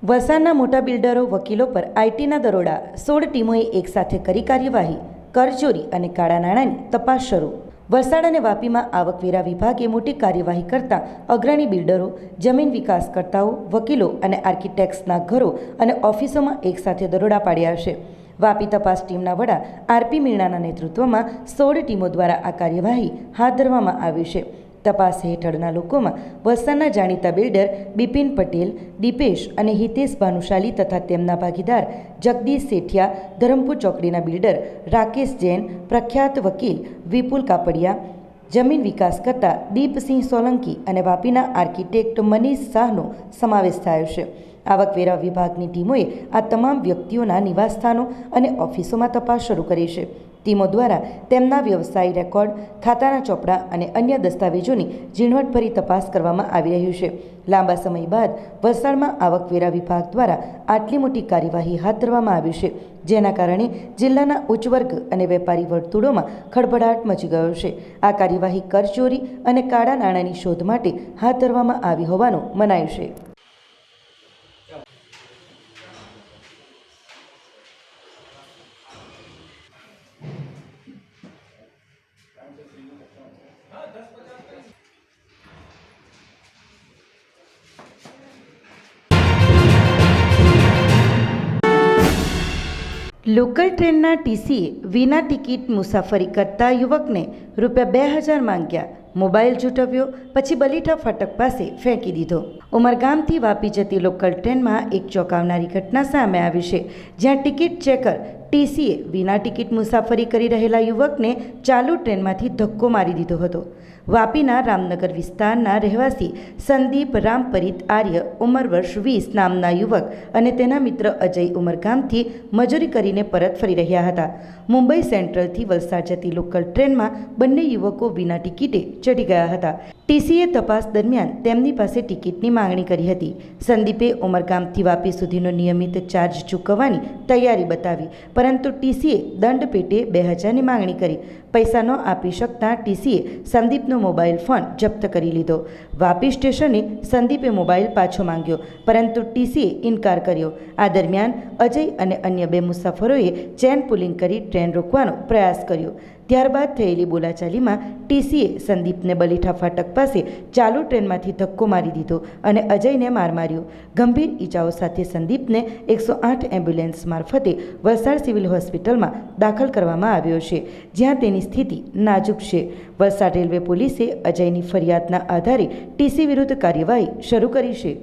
વલસાડના મોટા બિલ્ડરો વકીલો પર આઈટીના દરોડા, 16 ટીમોએ એકસાથે કરી કાર્યવાહી, કરચોરી અને કાળા નાણાંની તપાસ શરૂ. વલસાડ અને વાપીમાં આવકવેરા વિભાગે મોટી કાર્યવાહી કરતા અગ્રણી બિલ્ડરો, જમીન વિકાસકર્તાઓ, વકીલો અને આર્કિટેક્ટ્સના ઘરો અને ઓફિસોમાં એકસાથે દરોડા પાડ્યા છે. વાપી તપાસ ટીમના વડા આરપી મીણાના નેતૃત્વમાં 16 ટીમો દ્વારા આ કાર્યવાહી હાથ ધરવામાં આવી છે. તપાસ હેઠળના લોકોમાં વલસાડના જાણીતા બિલ્ડર બિપિન પટેલ, દીપેશ અને હિતેશ ભાનુશાલી તથા તેમના ભાગીદાર જગદીશ સેઠિયા, ધરમપુર ચોકડીના બિલ્ડર રાકેશ જૈન, પ્રખ્યાત વકીલ વિપુલ કાપડિયા, જમીન વિકાસ કરતા દીપસિંહ સોલંકી અને વાપીના આર્કિટેક્ટ મનીષ શાહનો સમાવેશ થયો છે. આવકવેરા વિભાગની ટીમોએ આ તમામ વ્યક્તિઓના નિવાસસ્થાનો અને ઓફિસોમાં તપાસ શરૂ કરી છે. ટીમો દ્વારા તેમના વ્યવસાય રેકોર્ડ, ખાતાના ચોપડા અને અન્ય દસ્તાવેજોની ઝીણવટભરી તપાસ કરવામાં આવી રહ્યું છે. લાંબા સમય બાદ વલસાડમાં આવકવેરા વિભાગ દ્વારા આટલી મોટી કાર્યવાહી હાથ ધરવામાં આવી છે, જેના કારણે જિલ્લાના ઉચ્ચ વર્ગ અને વેપારી વર્તુળોમાં ખળભળાટ મચી ગયો છે. આ કાર્યવાહી કરચોરી અને કાળા નાણાંની શોધ માટે હાથ ધરવામાં આવી હોવાનું મનાય છે. લોકલ ટ્રેનના ટીસીએ વિના ટિકિટ મુસાફરી કરતા યુવકને ₹2000 માંગ્યા, મોબાઈલ ઝૂંટવ્યો, પછી બલીઠા ફાટક પાસે ફેંકી દીધો. ઉમરગામથી વાપી જતી લોકલ ટ્રેનમાં એક ચોંકાવનારી ઘટના સામે આવી છે, જ્યાં ટિકિટ ચેકર ટીસીએ વિના ટિકિટ મુસાફરી કરી રહેલા યુવકને ચાલુ ટ્રેનમાંથી ધક્કો મારી દીધો હતો. વાપીના રામનગર વિસ્તારના રહેવાસી સંદીપ રામપરિત આર્ય ઉંમર વર્ષ 20 નામના યુવક અને તેના મિત્ર અજય ઉમરગામથી મજૂરી કરીને પરત ફરી રહ્યા હતા. મુંબઈ સેન્ટ્રલથી વલસાડ જતી લોકલ ટ્રેનમાં બંને યુવકો વિના ટિકિટે ચડી ગયા હતા. ટીસીએ તપાસ દરમિયાન તેમની પાસે ટિકિટની માંગણી કરી હતી. સંદીપે ઉમરગામથી વાપી સુધીનો નિયમિત ચાર્જ ચૂકવવાની તૈયારી બતાવી, પરંતુ ટીસીએ દંડ પેટે 2000ની માંગણી કરી. પૈસા ન આપી શકતા ટીસીએ સંદીપનો મોબાઈલ ફોન જપ્ત કરી લીધો. વાપી સ્ટેશને સંદીપે મોબાઈલ પાછો માંગ્યો, પરંતુ ટીસીએ ઇનકાર કર્યો. આ દરમિયાન અજય અને અન્ય 2 મુસાફરોએ ચેન પુલિંગ કરી ટ્રેન રોકવાનો પ્રયાસ કર્યો. ત્યારબાદ થયેલી બોલાચાલીમાં ટીસીએ સંદીપને બલીઠા ફાટક પાસે ચાલુ ટ્રેનમાંથી ધક્કો મારી દીધો અને અજયને માર માર્યો. ગંભીર ઈજાઓ સાથે સંદીપને 108 એમ્બ્યુલન્સ મારફતે વલસાડ સિવિલ હોસ્પિટલમાં દાખલ કરવામાં આવ્યો છે, જ્યાં તેની સ્થિતિ નાજુક છે. વલસાડ રેલવે પોલીસે અજયની ફરિયાદના આધારે ટીસી વિરુદ્ધ કાર્યવાહી શરૂ કરી છે.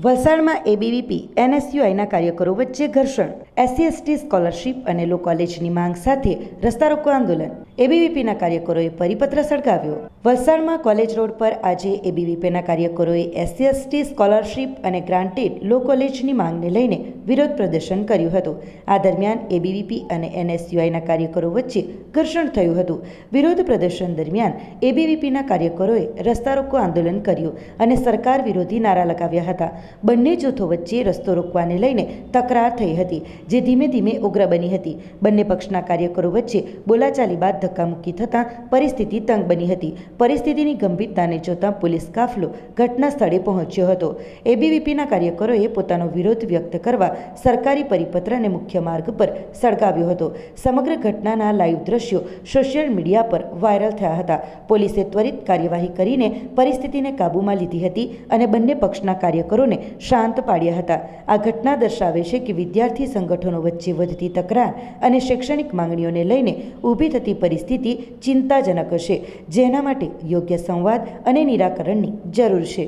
વલસાડમાં એબીવીપી એનએસયુઆઈના કાર્યકરો વચ્ચે ઘર્ષણ, SC/ST સ્કોલરશીપ અને લો કોલેજની માંગ સાથે રસ્તા રોકો આંદોલન. એબીવીપીના કાર્યકરોએ પરિપત્ર સળગાવ્યો. વલસાડમાં કોલેજ રોડ પર આજે એબીવીપીના કાર્યકરોએ SC/ST સ્કોલરશીપ અને ગ્રાન્ટેડ લો કોલેજની માંગને લઈને વિરોધ પ્રદર્શન કર્યું હતું. આ દરમિયાન એબીવીપી અને એનએસયુઆઈના કાર્યકરો વચ્ચે ઘર્ષણ થયું હતું. વિરોધ પ્રદર્શન દરમિયાન એબીવીપીના કાર્યકરોએ રસ્તા રોકો આંદોલન કર્યું અને સરકાર વિરોધી નારા લગાવ્યા હતા. બંને જૂથો વચ્ચે રસ્તો રોકવાને લઈને તકરાર થઈ હતી, જે ધીમે ધીમે ઉગ્ર બની હતી. બંને પક્ષના કાર્યકરો વચ્ચે બોલાચાલી બાદ ધક્કામુક્કી થતાં પરિસ્થિતિ તંગ બની હતી. પરિસ્થિતિની ગંભીરતાને જોતા પોલીસ કાફલો ઘટના સ્થળે પહોંચ્યો હતો. એબીવીપીના કાર્યકરોએ પોતાનો વિરોધ વ્યક્ત કરવા સરકારી પરિપત્રને મુખ્ય માર્ગ પર સળગાવ્યો હતો. સમગ્ર ઘટનાના લાઈવ દ્રશ્યો સોશિયલ મીડિયા પર વાયરલ થયા હતા. પોલીસે ત્વરિત કાર્યવાહી કરીને પરિસ્થિતિને કાબૂમાં લીધી હતી અને બંને પક્ષના કાર્યકરોને શાંત પાડ્યા હતા. આ ઘટના દર્શાવે છે કે વિદ્યાર્થી સંગઠનો વચ્ચે વધતી તકરાર અને શૈક્ષણિક માંગણીઓને લઈને ઊભી થતી પરિસ્થિતિ ચિંતાજનક છે, જેના માટે યોગ્ય સંવાદ અને નિરાકરણની જરૂર છે.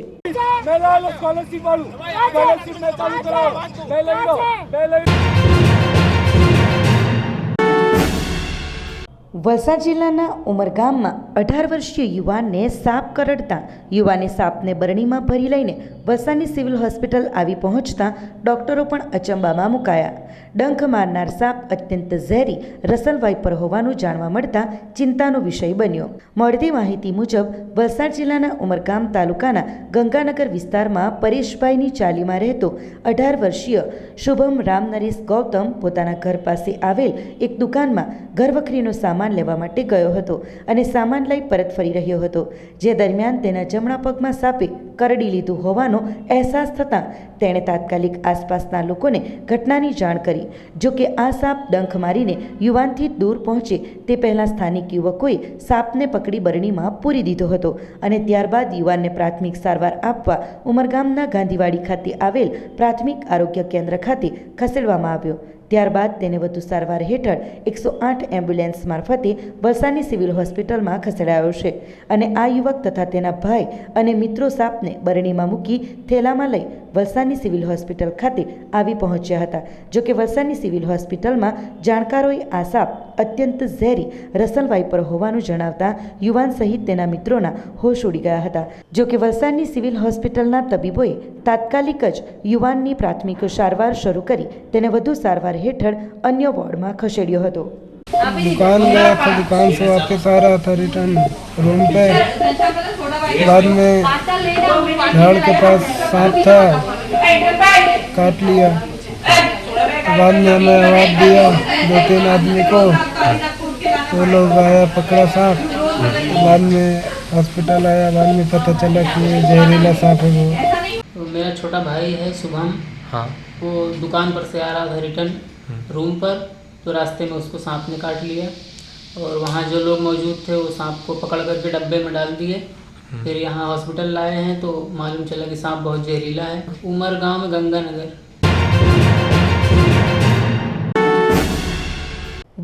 વલસાડ જિલ્લાના ઉમરગામમાં 18 વર્ષીય યુવાનને સાપ કરડતા યુવાને સાપને બરણીમાં ભરી લઈને વલસાડની સિવિલ હોસ્પિટલ આવી પહોંચતા ડોક્ટરો પણ અચંબામાં મુકાયા. ડંખ મારનાર સાપ અત્યંત ઝેરી રસલ વાઇપર હોવાનું જાણવા મળતા ચિંતાનો વિષય બન્યો. મળતી માહિતી મુજબ વલસાડ જિલ્લાના ઉમરગામ તાલુકાના ગંગાનગર વિસ્તારમાં પરેશભાઈની ચાલીમાં રહેતો 18 વર્ષીય શુભમ રામ નરેશ ગૌતમ પોતાના ઘર પાસે આવેલ એક દુકાનમાં ઘરવખરીનો સામાન લેવા માટે ગયો હતો અને સામાન લઈ પરત ફરી રહ્યો હતો. જે દરમિયાન તેના જમણા પગમાં સાપે કરડી લીધું હોવાનો અહેસાસ થતાં તેણે તાત્કાલિક આસપાસના લોકોને ઘટનાની જાણ કરી. જો કે આ સાપ ડંખ મારીને યુવાનથી દૂર પહોંચે તે પહેલાં સ્થાનિક યુવકોએ સાપને પકડી બરણીમાં પૂરી દીધો હતો અને ત્યારબાદ યુવાનને પ્રાથમિક સારવાર આપવા ઉમરગામના ગાંધીવાડી ખાતે આવેલ પ્રાથમિક આરોગ્ય કેન્દ્ર ખાતે ખસેડવામાં આવ્યો. ત્યારબાદ તેને વધુ સારવાર હેઠળ 108 એમ્બ્યુલન્સ મારફતે વલસાડની સિવિલ હોસ્પિટલમાં ખસેડાયો છે અને આ યુવક તથા તેના ભાઈ અને મિત્રો સાપને બરણીમાં મૂકી થેલામાં લઈ વલસાડની સિવિલ હોસ્પિટલ ખાતે આવી પહોંચ્યા હતા. જો કે વલસાડની સિવિલ હોસ્પિટલમાં જાણકારોએ આ સાપ અત્યંત ઝેરી રસલ વાઇપર હોવાનું જણાવતા યુવાન સહિત તેના મિત્રોના હોશ ઉડી ગયા હતા. જો કે વલસાડની સિવિલ હોસ્પિટલના તબીબોએ તાત્કાલિક જ યુવાનની પ્રાથમિક સારવાર શરૂ કરી તેને વધુ સારવાર हेठળ अन्य वॉर्ड में खसेड़ियो हतो. दुकान गया था, दुकान से वापस आ रहा था रिटर्न रूम पे. बाद में झाड़ के पास सांप था, काट लिया. बाद में हमें आवाज दिया 2-3 आदमी को, वो लोग आया पकड़ा सांप. बाद में हॉस्पिटल आया, बाद में पता चला कि ये जहरीला सांप है. वो मेरा छोटा भाई है शुभम. हाँ. वो दुकान पर से आ रहा था रिटर्न रूम पर, तो रास्ते में उसको सांप ने काट लिया और वहाँ जो लोग मौजूद थे वो सांप को पकड़ करके डब्बे में डाल दिए. फिर यहाँ हॉस्पिटल लाए हैं तो मालूम चला कि सांप बहुत जहरीला है. उमरगांव में गंगानगर.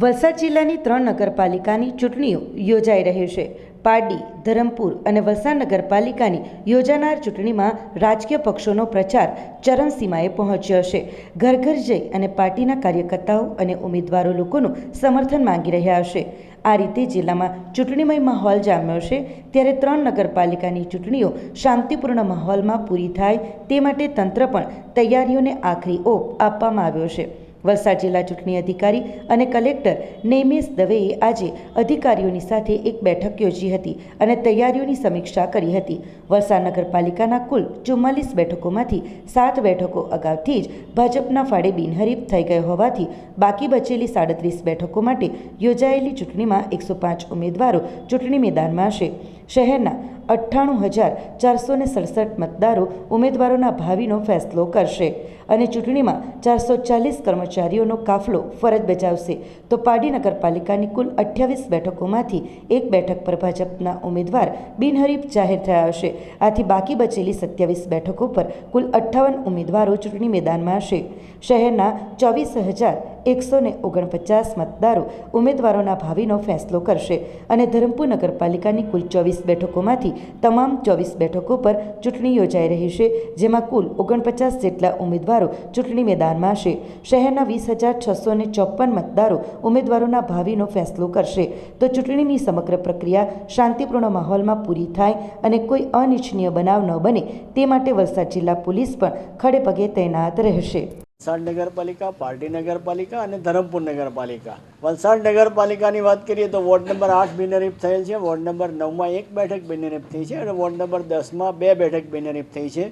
વલસાડ જિલ્લાની 3 નગરપાલિકાની ચૂંટણીઓ યોજાઈ રહી છે. પારડી, ધરમપુર અને વલસાડ નગરપાલિકાની યોજાનાર ચૂંટણીમાં રાજકીય પક્ષોનો પ્રચાર ચરમસીમાએ પહોંચ્યો છે. ઘર ઘર જઈ અને પાર્ટીના કાર્યકર્તાઓ અને ઉમેદવારો લોકોનું સમર્થન માંગી રહ્યા છે. આ રીતે જિલ્લામાં ચૂંટણીમય માહોલ જામ્યો છે. ત્યારે 3 નગરપાલિકાની ચૂંટણીઓ શાંતિપૂર્ણ માહોલમાં પૂરી થાય તે માટે તંત્ર પણ તૈયારીઓને આખરી ઓપ આપવામાં આવ્યો છે. વલસાડ જિલ્લા ચૂંટણી અધિકારી અને કલેક્ટર નૈમેશ દવેએ આજે અધિકારીઓની સાથે એક બેઠક યોજી હતી અને તૈયારીઓની સમીક્ષા કરી હતી. વલસાડ નગરપાલિકાના કુલ 44 બેઠકોમાંથી 7 બેઠકો અગાઉથી જ ભાજપના ફાળે બિનહરીફ થઈ ગઈ હોવાથી બાકી બચેલી 37 બેઠકો માટે યોજાયેલી ચૂંટણીમાં 105 ઉમેદવારો ચૂંટણી મેદાનમાં છે. શહેરના 98,467 મતદારો ઉમેદવારોના ભાવિનો ફેસલો કરશે અને ચૂંટણીમાં 440 કર્મચારીઓનો કાફલો ફરજ બજાવશે. તો પારડી નગરપાલિકાની કુલ 28 બેઠકોમાંથી 1 બેઠક પર ભાજપના ઉમેદવાર બિનહરીફ જાહેર થયા છે. આથી બાકી બચેલી 27 બેઠકો પર કુલ 58 ઉમેદવારો ચૂંટણી મેદાનમાં છે. શહેરના 24,149 મતદારો ઉમેદવારોના ભાવિનો ફેસલો કરશે અને ધરમપુર નગરપાલિકાની કુલ 24 બેઠકોમાંથી તમામ 24 બેઠકો પર ચૂંટણી યોજાઈ રહી છે, જેમાં કુલ 49 જેટલા ઉમેદવારો ચૂંટણી મેદાનમાં છે. શહેરના 20,654 મતદારો ઉમેદવારોના ભાવિનો ફેસલો કરશે. તો ચૂંટણીની સમગ્ર પ્રક્રિયા શાંતિપૂર્ણ માહોલમાં પૂરી થાય અને કોઈ અનિચ્છનીય બનાવ ન બને તે માટે વલસાડ જિલ્લા પોલીસ પણ ખડે પગે તૈનાત રહેશે. વલસાડ નગરપાલિકા, પારડી નગરપાલિકા અને ધરમપુર નગરપાલિકા. વલસાડ નગરપાલિકાની વાત કરીએ તો વોર્ડ નંબર 8 બિનહરીફ થયેલ છે, વોર્ડ નંબર 9માં 1 બેઠક બિનહરીફ થઈ છે અને વોર્ડ નંબર 10માં 2 બેઠક બિનહરીફ થઈ છે.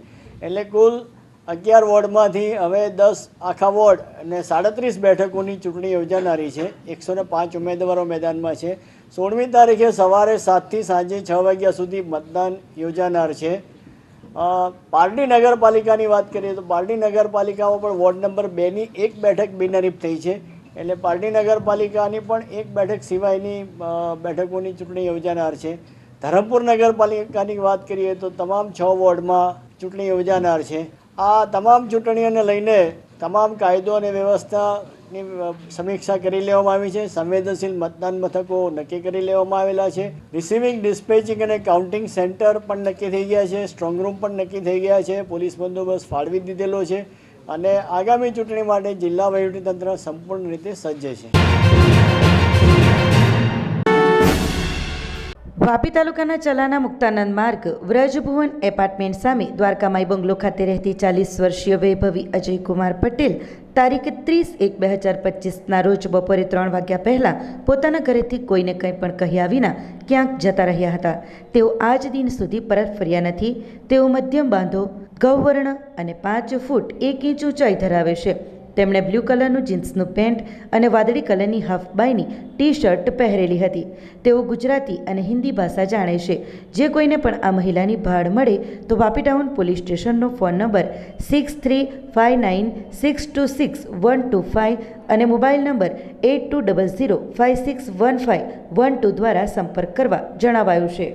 એટલે કુલ 11 વોર્ડમાંથી હવે 10 આખા વોર્ડ અને 37 બેઠકોની ચૂંટણી યોજાનારી છે. 105 ઉમેદવારો મેદાનમાં છે. 16મી તારીખે સવારે 7થી સાંજે 6 વાગ્યા સુધી મતદાન યોજાનાર છે. પારડી નગરપાલિકાની વાત કરીએ તો પારડી નગરપાલિકામાં પણ વોર્ડ નંબર 2ની 1 બેઠક બિનહરીફ થઈ છે. એટલે પારડી નગરપાલિકાની પણ 1 બેઠક સિવાયની બેઠકોની ચૂંટણી યોજાનાર છે. ધરમપુર નગરપાલિકાની વાત કરીએ તો તમામ 6 વોર્ડમાં ચૂંટણી યોજાનાર છે. આ તમામ ચૂંટણીઓને લઈને તમામ કાયદો અને વ્યવસ્થાની સમીક્ષા કરી લેવામાં આવી છે. સંવેદનશીલ મતદાન મથકો નક્કી કરી લેવામાં આવેલા છે. રિસીવિંગ, ડિસ્પેચિંગ અને કાઉન્ટિંગ સેન્ટર પણ નક્કી થઈ ગયા છે. સ્ટ્રોંગ રૂમ પણ નક્કી થઈ ગયા છે. પોલીસ બંદોબસ્ત ફાળવી દીધેલો છે અને આગામી ચૂંટણી માટે જિલ્લા વહીવટીતંત્ર સંપૂર્ણ રીતે સજ્જ છે. વાપી તાલુકાના ચલાના મુક્તાનંદ માર્ગ વ્રજભુવન એપાર્ટમેન્ટ સામે દ્વારકામાઈ બંગલો ખાતે રહેતી 40 વર્ષીય વૈભવી અજયકુમાર પટેલ તારીખ 30/1/2025ના રોજ બપોરે 3 વાગ્યા પહેલાં પોતાના ઘરેથી કોઈને કંઈ પણ કહ્યા વિના ક્યાંક જતા રહ્યા હતા. તેઓ આજ દિન સુધી પરત ફર્યા નથી. તેઓ મધ્યમ બાંધો, ગૌવર્ણ અને 5 ફૂટ 1 ઇંચ ઊંચાઈ ધરાવે છે. તેમણે બ્લુ કલરનું જીન્સનું પેન્ટ અને વાદળી કલરની હાફ બાયની ટી શર્ટ પહેરેલી હતી. તેઓ ગુજરાતી અને હિન્દી ભાષા જાણે છે. જે કોઈને પણ આ મહિલાની ભાળ મળે તો વાપી ટાઉન પોલીસ સ્ટેશનનો ફોન નંબર 6359626125 અને મોબાઈલ નંબર 8200561512 દ્વારા સંપર્ક કરવા જણાવાયું છે.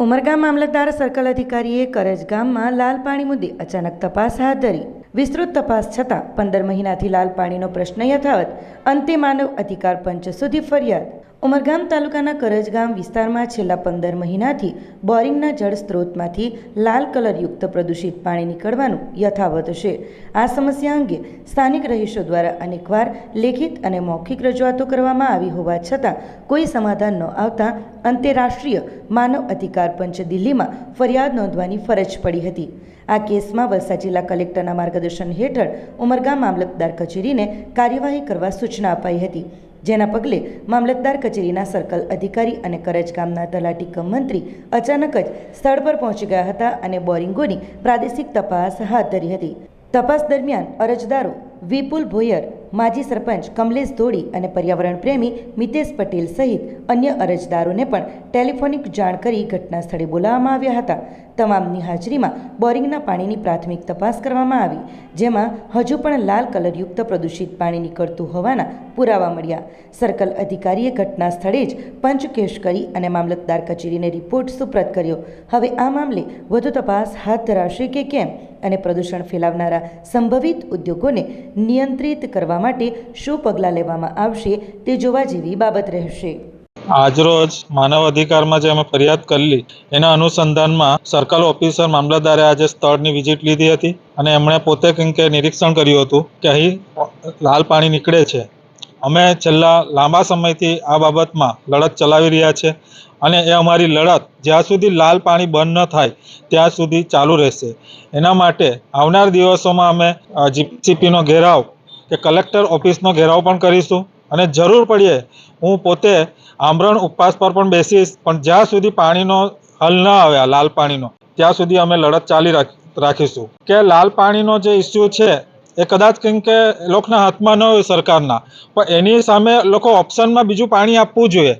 ઉમરગામ મામલતદાર સર્કલ અધિકારીએ કરજ ગામમાં લાલ પાણી મુદ્દે અચાનક તપાસ હાથ ધરી. વિસ્તૃત તપાસ છતાં 15 મહિનાથી લાલ પાણીનો પ્રશ્ન યથાવત. અંતે માનવ અધિકાર પંચ સુધી ફરિયાદ. ઉમરગામ તાલુકાના કરજ ગામ વિસ્તારમાં છેલ્લા 15 મહિનાથી બોરિંગના જળ સ્ત્રોતમાંથી લાલ કલરયુક્ત પ્રદૂષિત પાણી નીકળવાનું યથાવત છે. આ સમસ્યા અંગે સ્થાનિક રહીશો દ્વારા અનેકવાર લેખિત અને મૌખિક રજૂઆતો કરવામાં આવી હોવા છતાં કોઈ સમાધાન ન આવતા અંતે રાષ્ટ્રીય માનવ અધિકાર પંચ દિલ્હીમાં ફરિયાદ નોંધવાની ફરજ પડી હતી. આ કેસમાં વલસાડ જિલ્લા કલેક્ટરના માર્ગદર્શન હેઠળ ઉમરગામ મામલતદાર કચેરીને કાર્યવાહી કરવા સૂચના અપાઈ હતી. જેના પગલે મામલતદાર કચેરીના સર્કલ અધિકારી અને કરજ ગામના તલાટી કમ મંત્રી અચાનક જ સ્થળ પર પહોંચી ગયા હતા અને બોરિંગોની પ્રાદેશિક તપાસ હાથ ધરી હતી. તપાસ દરમિયાન અરજદારો વિપુલ ભોયર, માજી સરપંચ કમલેશ ધોડી અને પર્યાવરણ પ્રેમી મિતેશ પટેલ સહિત અન્ય અરજદારોને પણ ટેલિફોનિક જાણ કરી ઘટના સ્થળે બોલાવવામાં આવ્યા હતા. તમામની હાજરીમાં બોરિંગના પાણીની પ્રાથમિક તપાસ કરવામાં આવી, જેમાં હજુ પણ લાલ કલરયુક્ત પ્રદૂષિત પાણી નીકળતું હોવાના પુરાવા મળ્યા. સર્કલ અધિકારીએ ઘટના સ્થળે જ પંચકેશ કરી અને મામલતદાર કચેરીને રિપોર્ટ સુપ્રત કર્યો. હવે આ મામલે વધુ તપાસ હાથ ધરાશે કે કેમ અને પ્રદૂષણ ફેલાવનારા સંભવિત ઉદ્યોગોને નિયંત્રિત કરવા માટે શું પગલાં લેવામાં આવશે તે જોવા જેવી બાબત રહેશે. આજરોજ માનવ અધિકારમાં જે અમે ફરિયાદ કરેલી એના અનુસંધાનમાં સર્કલ ઓફિસર મામલતદારે આજે સ્થળની વિઝિટ લીધી હતી અને એમણે પોતે કંઈક નિરીક્ષણ કર્યું હતું કે અહીં લાલ પાણી નીકળે છે. અમે છેલ્લા લાંબા સમયથી આ બાબતમાં લડત ચલાવી રહ્યા છે અને એ અમારી લડત જ્યાં સુધી લાલ પાણી બંધ ન થાય ત્યાં સુધી ચાલુ રહેશે. એના માટે આવનાર દિવસોમાં અમે જીપીસીપીનો ઘેરાવ કે કલેક્ટર ઓફિસનો ઘેરાવ પણ કરીશું અને જરૂર પડીએ હું પોતે આમરણ ઉપવાસ પર પણ બેસીશ, પણ જ્યાં સુધી પાણીનો હલ ન આવે આ લાલ પાણીનો ત્યાં સુધી અમે લડત ચાલી રાખીશું. કે લાલ પાણીનો જે ઇસ્યુ છે એ કદાચ કંઈક કે લોકોના હાથમાં ન હોય સરકારના, પણ એની સામે લોકો ઓપ્શનમાં બીજું પાણી આપવું જોઈએ,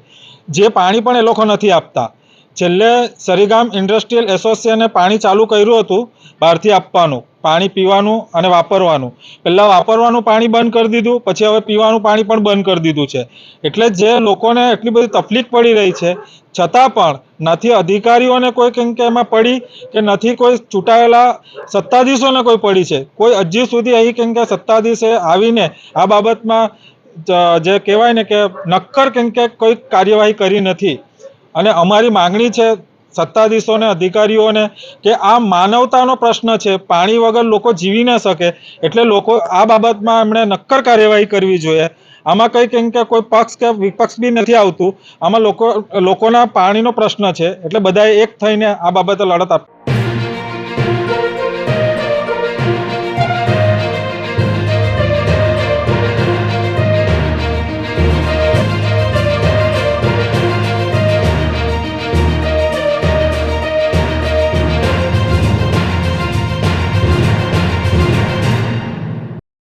જે પાણી પણ એ લોકો નથી આપતા. છેલ્લે સરીગામ ઇન્ડસ્ટ્રીયલ એસોસિએશને પાણી ચાલુ કર્યું હતું બહારથી આપવાનું, પાણી પીવાનું અને વાપરવાનું. પહેલાં વાપરવાનું પાણી બંધ કરી દીધું, પછી હવે પીવાનું પાણી પણ બંધ કરી દીધું છે. એટલે જે લોકોને એટલી બધી તકલીફ પડી રહી છે છતાં પણ નથી અધિકારીઓને કોઈ કંઈક એમાં પડી કે નથી કોઈ ચૂંટાયેલા સત્તાધીશોને કોઈ પડી છે. કોઈ હજી સુધી અહીં કંઈક સત્તાધીશે આવીને આ બાબતમાં જે કહેવાય ને કે નક્કર કંઈક કોઈ કાર્યવાહી કરી નથી. અને અમારી માંગણી છે સત્તાધીશોને, અધિકારીઓને કે આ માનવતાનો પ્રશ્ન છે. પાણી વગર લોકો જીવી ન શકે, એટલે લોકો આ બાબતમાં એમણે નક્કર કાર્યવાહી કરવી જોઈએ. આમાં કંઈક કોઈ પક્ષ કે વિપક્ષ બી નથી આવતું. આમાં લોકોના પાણીનો પ્રશ્ન છે, એટલે બધાએ એક થઈને આ બાબતે લડત આપવી.